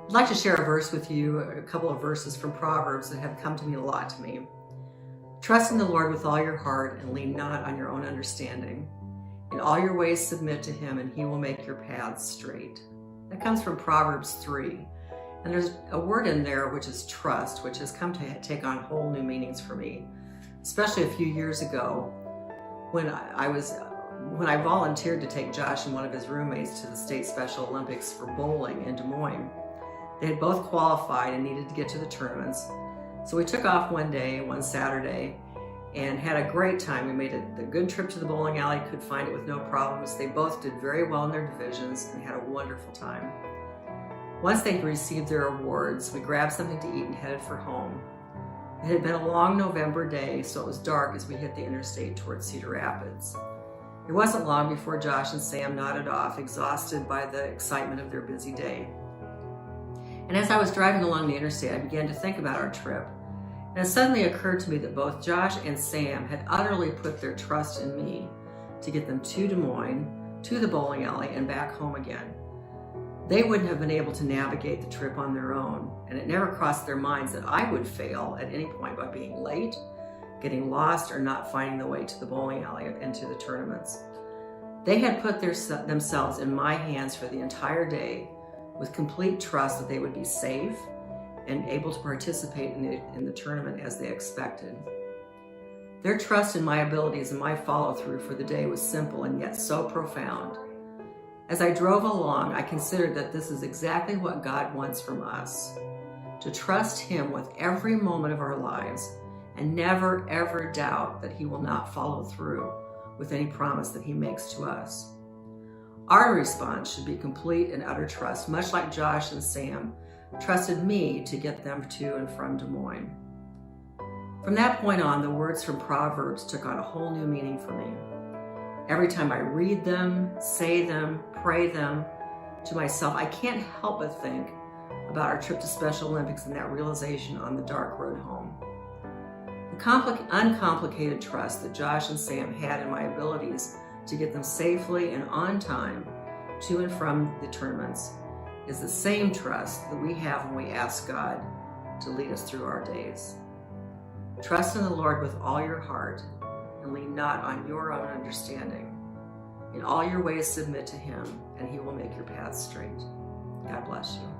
I'd like to share a verse with you, a couple of verses from Proverbs that have come to mean a lot to me. Trust in the Lord with all your heart and lean not on your own understanding. In all your ways submit to him and he will make your paths straight. That comes from Proverbs 3. And there's a word in there which is trust, which has come to take on whole new meanings for me, especially a few years ago when I volunteered to take Josh and one of his roommates to the State Special Olympics for bowling in Des Moines. They had both qualified and needed to get to the tournaments. So we took off one Saturday, and had a great time. We made a good trip to the bowling alley, could find it with no problems. They both did very well in their divisions and had a wonderful time. Once they received their awards, we grabbed something to eat and headed for home. It had been a long November day, so it was dark as we hit the interstate towards Cedar Rapids. It wasn't long before Josh and Sam nodded off, exhausted by the excitement of their busy day. And as I was driving along the interstate, I began to think about our trip. And it suddenly occurred to me that both Josh and Sam had utterly put their trust in me to get them to Des Moines, to the bowling alley, and back home again. They wouldn't have been able to navigate the trip on their own, and it never crossed their minds that I would fail at any point by being late, getting lost, or not finding the way to the bowling alley and to the tournaments. They had put themselves in my hands for the entire day with complete trust that they would be safe and able to participate in the tournament as they expected. Their trust in my abilities and my follow-through for the day was simple and yet so profound. As I drove along, I considered that this is exactly what God wants from us, to trust him with every moment of our lives and never ever doubt that he will not follow through with any promise that he makes to us. Our response should be complete and utter trust, much like Josh and Sam trusted me to get them to and from Des Moines. From that point on, the words from Proverbs took on a whole new meaning for me. Every time I read them, say them, pray them to myself, I can't help but think about our trip to Special Olympics and that realization on the dark road home. The uncomplicated trust that Josh and Sam had in my abilities to get them safely and on time to and from the tournaments is the same trust that we have when we ask God to lead us through our days. Trust in the Lord with all your heart and lean not on your own understanding. In all your ways submit to him, and he will make your paths straight. God bless you.